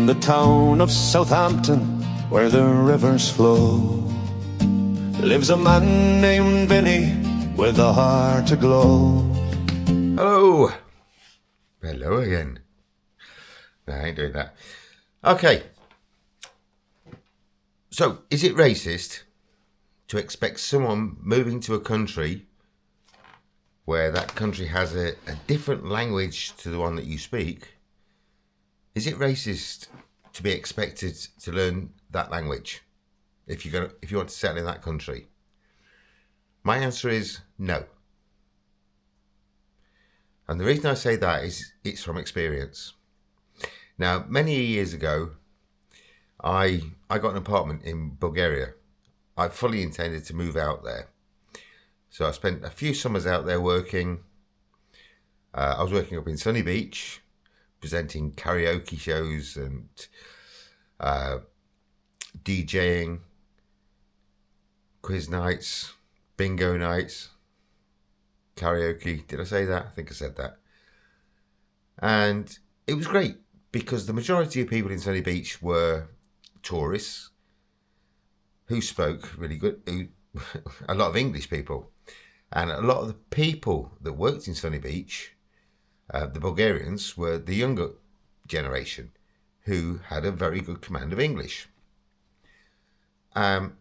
the town of Southampton, where the rivers flow, lives a man named Vinnie with a heart aglow. Hello. Hello again. No, I ain't doing that. Okay. So, is it racist to expect someone moving to a country where that country has a different language to the one that you speak? Is it racist to be expected to learn that language if you want to settle in that country? My answer is no. And the reason I say that is it's from experience. Now, many years ago, I got an apartment in Bulgaria. I fully intended to move out there. So I spent a few summers out there working. I was working up in Sunny Beach, presenting karaoke shows and DJing, quiz nights, bingo nights, karaoke. Did I say that? I think I said that. And it was great because the majority of people in Sunny Beach were tourists who spoke really good, a lot of English people. And a lot of the people that worked in Sunny Beach, the Bulgarians, were the younger generation who had a very good command of English. And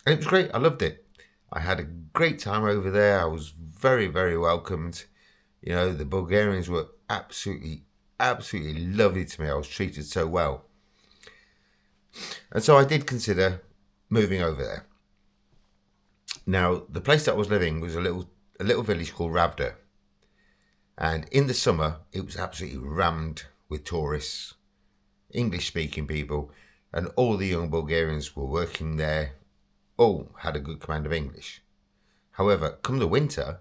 it was great. I loved it. I had a great time over there. I was very, very welcomed. You know, the Bulgarians were absolutely lovely to me. I was treated so well. And so I did consider moving over there. Now, the place that I was living was a little village called Ravda. And in the summer, it was absolutely rammed with tourists, English-speaking people, and all the young Bulgarians were working there, all had a good command of English. However, come the winter,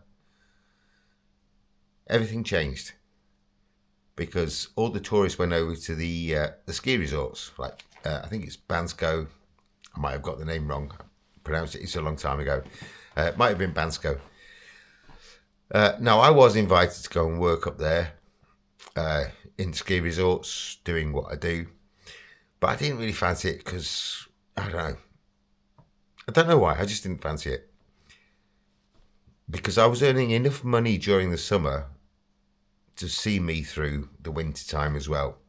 everything changed because all the tourists went over to the ski resorts, like I think it's Bansko. I might have got the name wrong. Pronounced it's a long time ago. It might have been Bansko. Now, I was invited to go and work up there in ski resorts, doing what I do. But I didn't really fancy it because, I don't know why. I just didn't fancy it. Because I was earning enough money during the summer to see me through the winter time as well.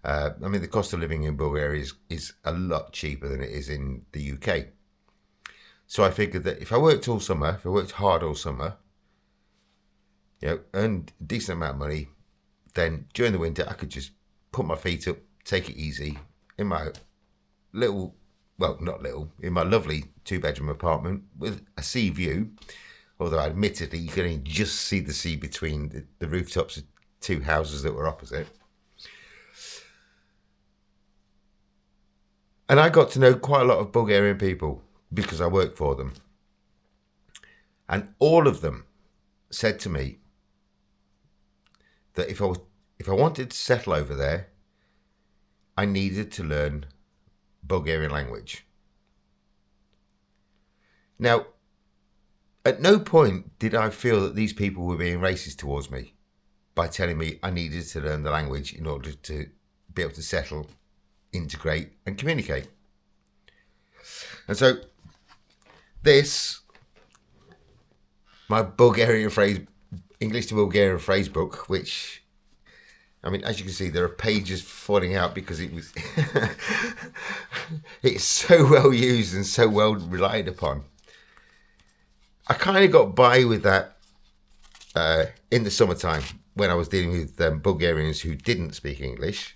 The cost of living in Bulgaria is a lot cheaper than it is in the UK. So I figured that if I worked all summer, if I worked hard all summer, earned a decent amount of money, then during the winter I could just put my feet up, take it easy in my in my lovely 2-bedroom apartment with a sea view. Although admittedly you could only just see the sea between the rooftops of 2 houses that were opposite. And I got to know quite a lot of Bulgarian people because I worked for them. And all of them said to me that if I wanted to settle over there, I needed to learn Bulgarian language. Now, at no point did I feel that these people were being racist towards me by telling me I needed to learn the language in order to be able to settle, integrate and communicate. And so my Bulgarian phrase, English to Bulgarian phrase book, which, as you can see, there are pages falling out because it's so well used and so well relied upon. I kind of got by with that in the summertime when I was dealing with Bulgarians who didn't speak English.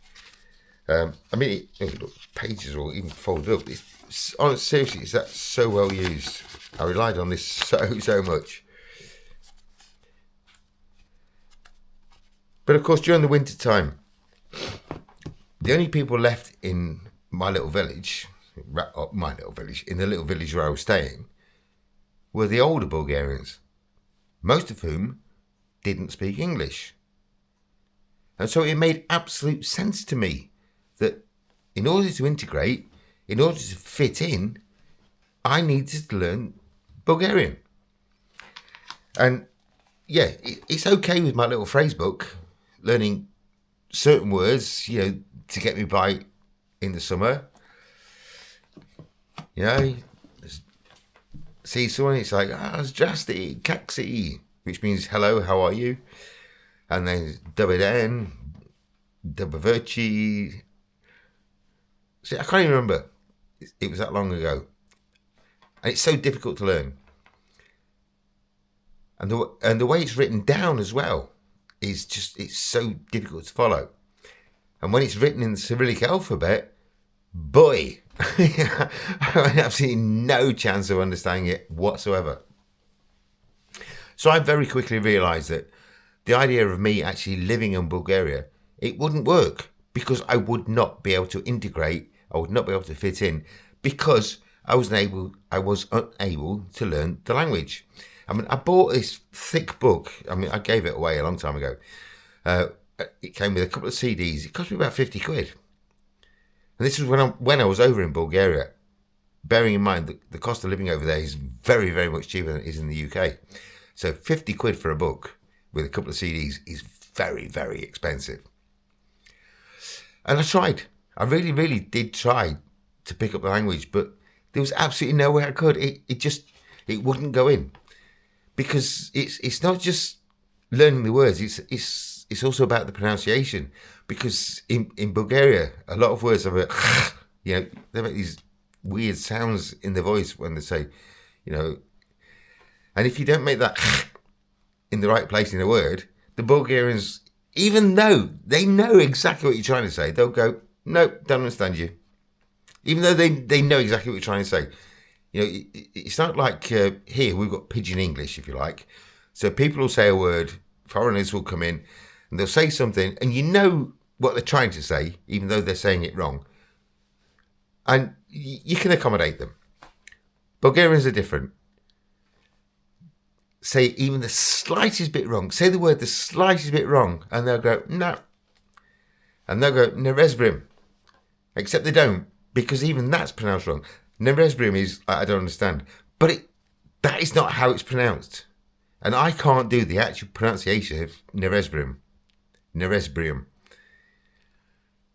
Pages are all even folded up. Seriously, it's that so well used. I relied on this so much. But of course, during the winter time, the only people left in my little village, in the little village where I was staying, were the older Bulgarians, most of whom didn't speak English. And so it made absolute sense to me that in order to integrate, in order to fit in, I needed to learn Bulgarian. And yeah, it's okay with my little phrase book, learning certain words, to get me by in the summer. You know, see someone, it's like, zdrasty, kaksi, which means hello, how are you? And then dober den, dober verchi. See, I can't even remember. It was that long ago. And it's so difficult to learn. And the way it's written down as well is just, it's so difficult to follow. And when it's written in the Cyrillic alphabet, boy, I have absolutely no chance of understanding it whatsoever. So I very quickly realised that the idea of me actually living in Bulgaria, it wouldn't work because I would not be able to integrate, I would not be able to fit in because I was unable to learn the language. I mean, I bought this thick book. I mean, I gave it away a long time ago. It came with a couple of CDs. It cost me about 50 quid. And this was when I was over in Bulgaria. Bearing in mind that the cost of living over there is very, very much cheaper than it is in the UK. So 50 quid for a book with a couple of CDs is very, very expensive. And I tried. I really, really did try to pick up the language, but there was absolutely no way I could. It wouldn't go in. Because it's not just learning the words, it's also about the pronunciation. Because in Bulgaria, a lot of words have a, you know, they make these weird sounds in their voice when they say, you know, and if you don't make that in the right place in a word, the Bulgarians, even though they know exactly what you're trying to say, they'll go, nope, don't understand you. Even though they know exactly what you're trying to say. You know, it's not like here, we've got pidgin English, if you like. So people will say a word, foreigners will come in, and they'll say something, and you know what they're trying to say, even though they're saying it wrong. And you can accommodate them. Bulgarians are different. Say even the slightest bit wrong. Say the word the slightest bit wrong, and they'll go, no. And they'll go, neresbrim. Except they don't, because even that's pronounced wrong. Neresbrim is, I don't understand. But that is not how it's pronounced. And I can't do the actual pronunciation of Neresbrim. Neresbrium.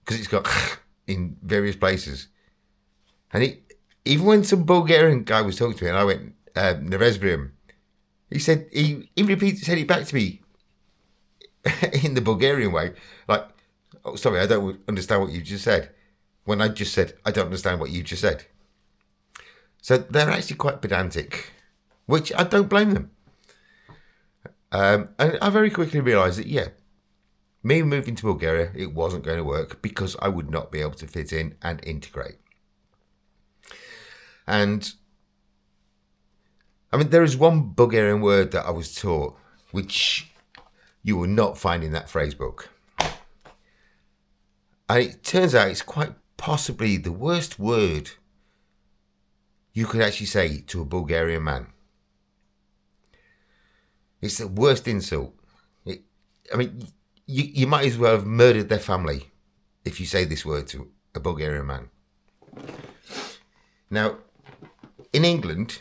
Because it's got in various places. And even when some Bulgarian guy was talking to me and I went, Neresbrium, he said, he said it back to me in the Bulgarian way. Like, oh, sorry, I don't understand what you just said. When I just said, I don't understand what you just said. So they're actually quite pedantic, which I don't blame them. And I very quickly realised that, yeah, me moving to Bulgaria, it wasn't going to work because I would not be able to fit in and integrate. And, I mean, there is one Bulgarian word that I was taught, which you will not find in that phrase book. And it turns out it's quite possibly the worst word you could actually say to a Bulgarian man. It's the worst insult. You might as well have murdered their family if you say this word to a Bulgarian man. Now, in England,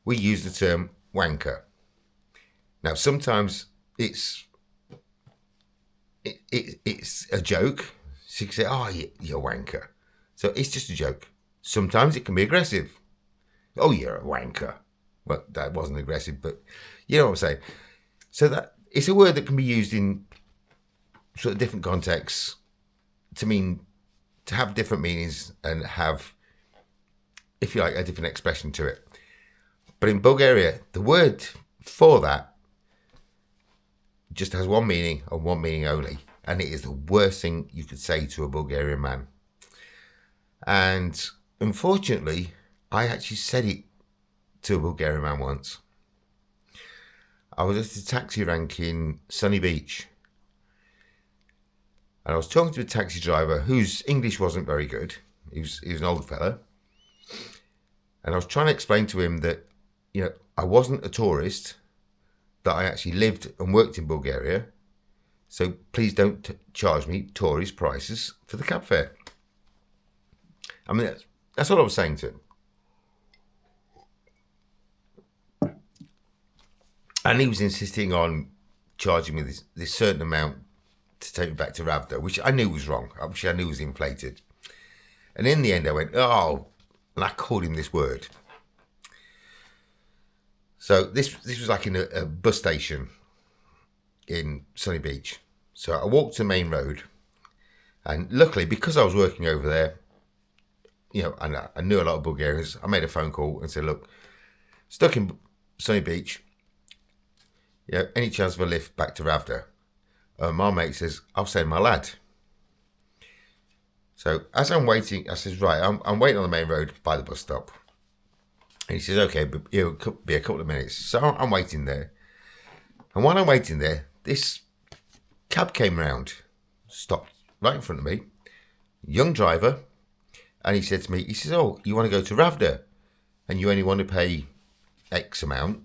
we use the term wanker. Now, sometimes it's a joke. So you can say, oh, you're a wanker. So it's just a joke. Sometimes it can be aggressive. Oh, you're a wanker. Well, that wasn't aggressive, but you know what I'm saying. So that it's a word that can be used in sort of different contexts to have different meanings and have, if you like, a different expression to it. But in Bulgaria, the word for that just has one meaning and one meaning only. And it is the worst thing you could say to a Bulgarian man. And unfortunately, I actually said it to a Bulgarian man once. I was at a taxi rank in Sunny Beach. And I was talking to a taxi driver whose English wasn't very good. He was an old fella. And I was trying to explain to him that, you know, I wasn't a tourist, that I actually lived and worked in Bulgaria. So please don't charge me tourist prices for the cab fare. I mean, that's what I was saying to him. And he was insisting on charging me this certain amount to take me back to Ravda, which I knew was wrong, which I knew was inflated. And in the end, I went, oh, and I called him this word. So this was like in a bus station in Sunny Beach. So I walked to the main road, and luckily, because I was working over there, you know, and I knew a lot of Bulgarians, I made a phone call and said, look, stuck in Sunny Beach, you know, any chance of a lift back to Ravda? My mate says, I'll send my lad. So as I'm waiting, I says, right, I'm waiting on the main road by the bus stop. And he says, okay, but it'll be a couple of minutes. So I'm waiting there. And while I'm waiting there, this cab came round, stopped right in front of me, young driver, and he said to me, he says, oh, you want to go to Ravda and you only want to pay X amount?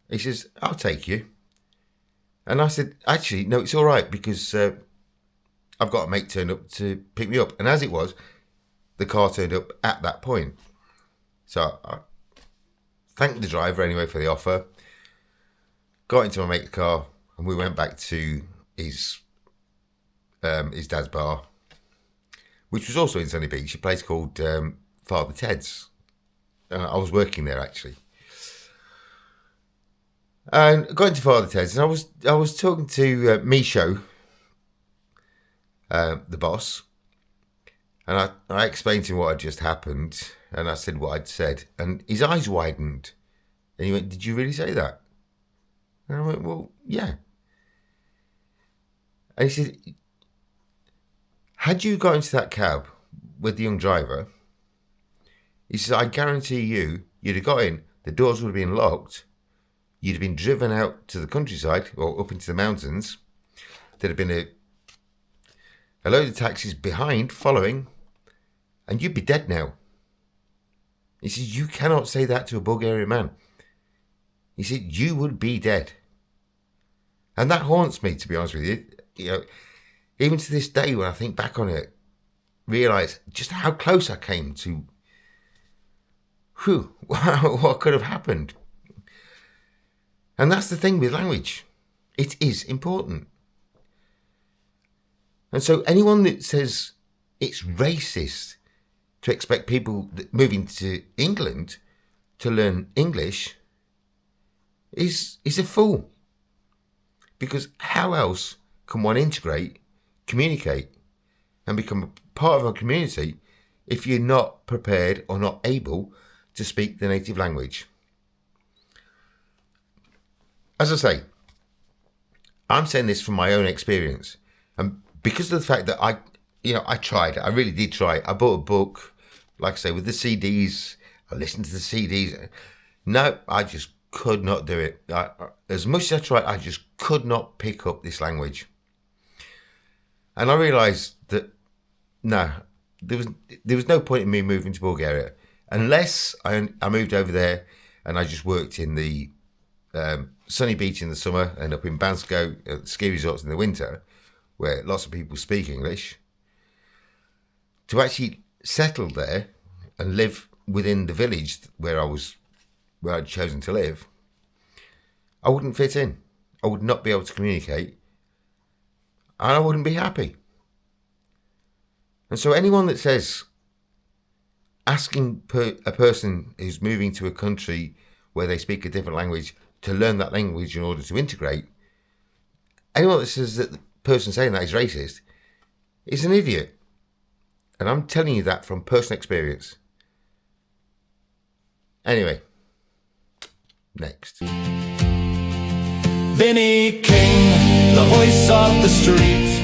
He says, I'll take you. And I said, actually, no, it's all right, because I've got a mate turned up to pick me up. And as it was, the car turned up at that point. So I thanked the driver anyway for the offer, got into my mate's car, and we went back to his dad's bar, which was also in Sunny Beach, a place called Father Ted's. I was working there, actually. And got into Father Ted's, and I was talking to Misho, the boss, and I explained to him what had just happened, and I said what I'd said, and his eyes widened, and he went, "Did you really say that?" And I went, "Well, yeah." And he said, "Had you got into that cab with the young driver," he says, "I guarantee you'd have got in, the doors would have been locked, you'd have been driven out to the countryside or up into the mountains. There'd have been a load of taxis behind, following, and you'd be dead now." He says, "You cannot say that to a Bulgarian man." He said, "You would be dead." And that haunts me, to be honest with you. You know, even to this day, when I think back on it, realise just how close I came to, what could have happened. And that's the thing with language. It is important. And so anyone that says it's racist to expect people moving to England to learn English is a fool. Because how else can one integrate, communicate, and become part of a community if you're not prepared or not able to speak the native language? As I say, I'm saying this from my own experience, and because of the fact that I tried, I really did try. I bought a book, like I say, with the CDs. I listened to the CDs. No, I just could not do it. As much as I tried, I just could not pick up this language. And I realised that no, there was no point in me moving to Bulgaria unless I moved over there and I just worked in the Sunny Beach in the summer and up in Bansko at ski resorts in the winter, where lots of people speak English. To actually settle there and live within the village where I'd chosen to live, I wouldn't fit in. I would not be able to communicate, and I wouldn't be happy. And so anyone that says asking a person who's moving to a country where they speak a different language to learn that language in order to integrate, anyone that says that the person saying that is racist is an idiot. And I'm telling you that from personal experience. Anyway, next. Vinnie King, the voice of the street.